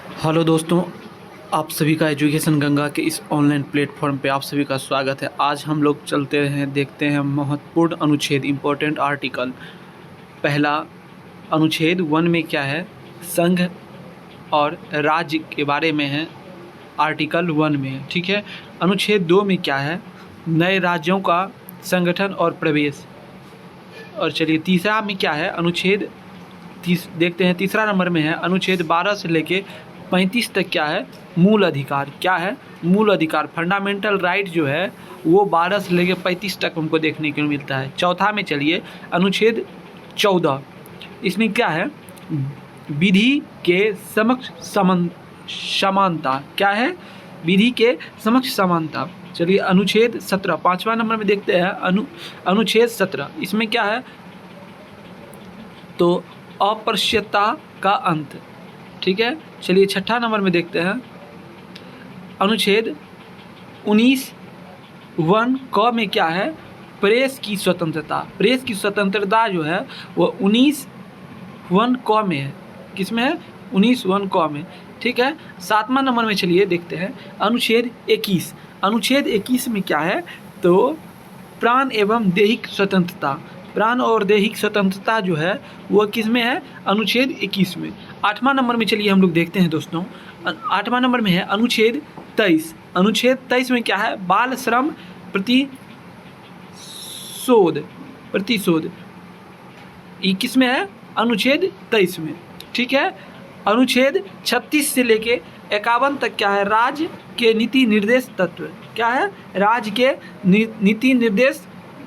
Hello दोस्तों, आप सभी का एजुकेशन गंगा के इस ऑनलाइन प्लेटफॉर्म पे आप सभी का स्वागत है। आज हम लोग चलते हैं, देखते हैं महत्वपूर्ण अनुच्छेद, इम्पोर्टेंट आर्टिकल। पहला अनुच्छेद 1 में क्या है, संघ और राज्य के बारे में है, आर्टिकल 1 में है, ठीक है। अनुच्छेद 2 में क्या है, नए राज्यों का संगठन और प्रवेश। और चलिए तीसरा में क्या है, अनुच्छेद देखते हैं, तीसरा नंबर में है अनुच्छेद 12 से लेके 35 तक क्या है, मूल अधिकार। क्या है, मूल अधिकार, फंडामेंटल राइट जो है वो 12 से लेके 35 तक हमको देखने को मिलता है। चौथा में चलिए अनुच्छेद 14, इसमें क्या है, विधि के समक्ष समानता। क्या है, विधि के समक्ष समानता। चलिए अनुच्छेद 17, पाँचवा नंबर में देखते हैं अनुच्छेद 17, इसमें क्या है, तो अस्पृश्यता का अंत, ठीक है। चलिए छठा नंबर में देखते हैं अनुच्छेद 19 1 क में क्या है, प्रेस की स्वतंत्रता। प्रेस की स्वतंत्रता जो है वो 19 1 क में है। किस में है, 19 1 क में, ठीक है। सातवां नंबर में चलिए देखते हैं अनुच्छेद 21। अनुच्छेद 21 में क्या है, तो प्राण एवं दैहिक स्वतंत्रता। प्राण और दैहिक स्वतंत्रता जो है वो किस में है, अनुच्छेद 21 में। आठवां नंबर में चलिए हम लोग देखते हैं दोस्तों, आठवां नंबर में है अनुच्छेद 23। अनुच्छेद 23 में क्या है, बाल श्रम प्रतिशोध। ये किस में है, अनुच्छेद 23 में, ठीक है। अनुच्छेद 36 से लेके 51 तक क्या है, राज्य के नीति निर्देश तत्व। क्या है, राज्य के नीति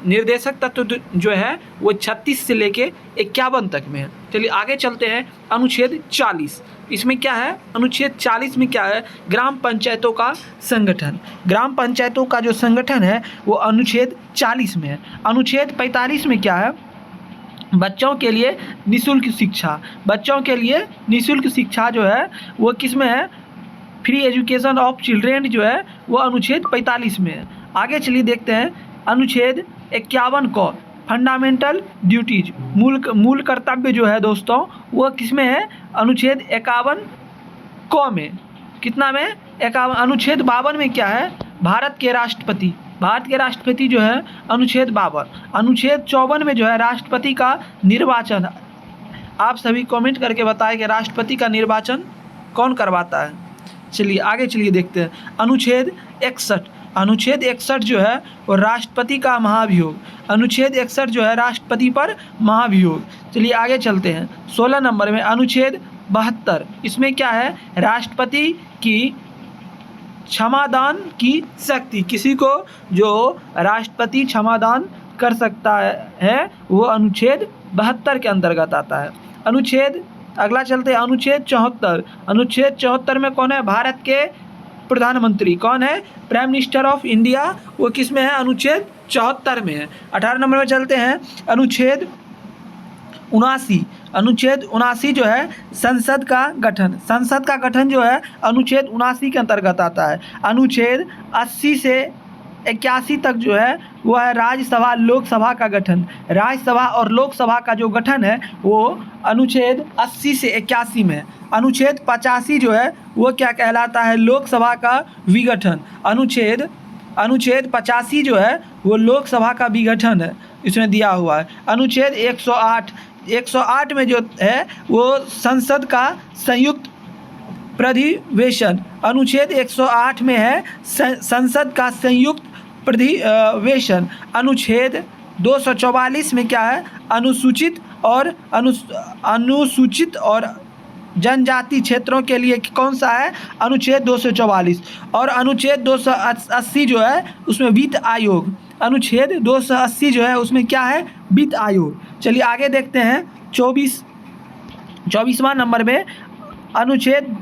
निर्देशक तत्व जो है वो 36 से लेके 51 तक में है। चलिए आगे चलते हैं अनुच्छेद 40। इसमें क्या है, अनुच्छेद 40 में क्या है, ग्राम पंचायतों का संगठन। ग्राम पंचायतों का जो संगठन है वो अनुच्छेद 40 में है। अनुच्छेद 45 में क्या है, बच्चों के लिए निःशुल्क शिक्षा। बच्चों के लिए निःशुल्क शिक्षा जो है वो किस में है, फ्री एजुकेशन ऑफ चिल्ड्रेन जो है वो अनुच्छेद 45 में है। आगे चलिए देखते हैं अनुच्छेद 51 को, फंडामेंटल ड्यूटीज, मूल कर्तव्य जो है दोस्तों वो किस में है, अनुच्छेद 51 को में। कितना में, 51। अनुच्छेद 52 में क्या है, भारत के राष्ट्रपति जो है अनुच्छेद 52। अनुच्छेद 54 में जो है राष्ट्रपति का निर्वाचन। आप सभी कमेंट करके बताएं कि राष्ट्रपति का निर्वाचन कौन करवाता है। चलिए आगे चलिए देखते हैं अनुच्छेद 61। अनुच्छेद 61 जो है वो राष्ट्रपति का महाभियोग। अनुच्छेद 61 जो है राष्ट्रपति पर महाभियोग। चलिए आगे चलते हैं 16 नंबर में अनुच्छेद 72। इसमें क्या है, राष्ट्रपति की क्षमादान की शक्ति। किसी को जो राष्ट्रपति क्षमादान कर सकता है वो अनुच्छेद 72 के अंतर्गत आता है। अनुच्छेद अगला चलते हैं अनुच्छेद 74। अनुच्छेद 74 में कौन है, भारत के प्रधानमंत्री कौन है, प्राइम मिनिस्टर ऑफ इंडिया, वो किस में है, अनुच्छेद 74 में है। 18 नंबर में चलते हैं अनुच्छेद 79। अनुच्छेद 79 जो है संसद का गठन। संसद का गठन जो है अनुच्छेद 79 के अंतर्गत आता है। अनुच्छेद 80 से 81 तक जो है वो है राज्यसभा लोकसभा का गठन। राज्यसभा और लोकसभा का जो गठन है वो अनुच्छेद 80 से 81 में। अनुच्छेद 85 जो है वो क्या कहलाता है, लोकसभा का विघटन। अनुच्छेद 85 जो है वो लोकसभा का विघटन है, इसमें दिया हुआ है। अनुच्छेद 108 में जो है वो संसद का संयुक्त प्राधिवेशन। अनुच्छेद 108 में है संसद का संयुक्त प्राधिवेशन। अनुच्छेद 244 में क्या है, अनुसूचित और जनजाति क्षेत्रों के लिए कौन सा है, अनुच्छेद 244। और अनुच्छेद 280 जो है उसमें वित्त आयोग। अनुच्छेद 280 जो है उसमें क्या है, वित्त आयोग। चलिए आगे देखते हैं 24वां नंबर में अनुच्छेद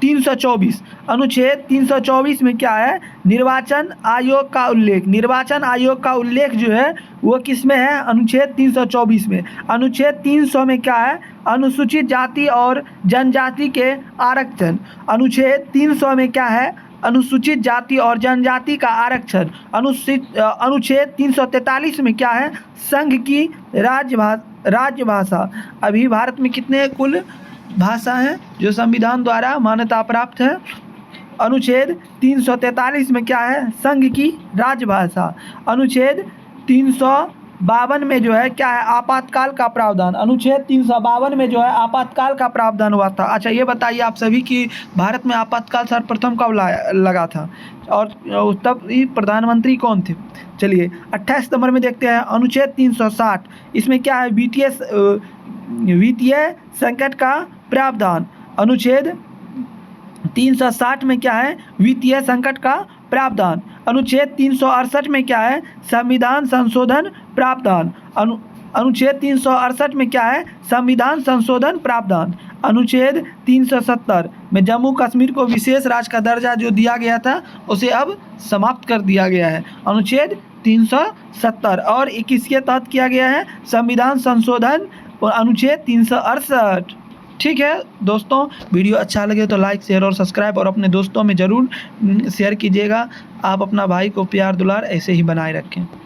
324। अनुच्छेद 324 में क्या है, निर्वाचन आयोग का उल्लेख। निर्वाचन आयोग का उल्लेख जो है वो किस में है, अनुच्छेद 324 में। अनुच्छेद 300 में क्या है, अनुसूचित जाति और जनजाति के आरक्षण। अनुच्छेद 300 में क्या है, अनुसूचित जाति और जनजाति का आरक्षण। अनुच्छेद 343 में क्या है, संघ की राजभाषा। अभी भारत में कितने कुल भाषा हैं जो संविधान द्वारा मान्यता प्राप्त है। अनुच्छेद 343 में क्या है? संघ की राजभाषा। अनुच्छेद 352 में जो है क्या है? आपातकाल का प्रावधान। अनुच्छेद 352 में जो है आपातकाल का प्रावधान हुआ था। अच्छा ये बताइए आप सभी कि भारत में आपातकाल सर्वप्रथम कब लगा था और तब प्रधानमंत्री कौन थे? चलिए 28 नंबर में देखते हैं अनुच्छेद 360। इसमें क्या है? वित्तीय संकट का प्रावधान। अनुच्छेद 360 में क्या है? वित्तीय संकट का प्रावधान। अनुच्छेद 368 में क्या है? संविधान संशोधन प्रावधान। अनुच्छेद 368 में क्या है? संविधान संशोधन प्रावधान। अनुच्छेद 370 में जम्मू कश्मीर को विशेष राज्य का दर्जा जो दिया गया था उसे अब समाप्त कर दिया गया है। अनुच्छेद 370 और 21 के तहत किया गया है संविधान संशोधन और अनुच्छेद 368। ठीक है दोस्तों, वीडियो अच्छा लगे तो लाइक शेयर और सब्सक्राइब और अपने दोस्तों में ज़रूर शेयर कीजिएगा। आप अपना भाई को प्यार दुलार ऐसे ही बनाए रखें।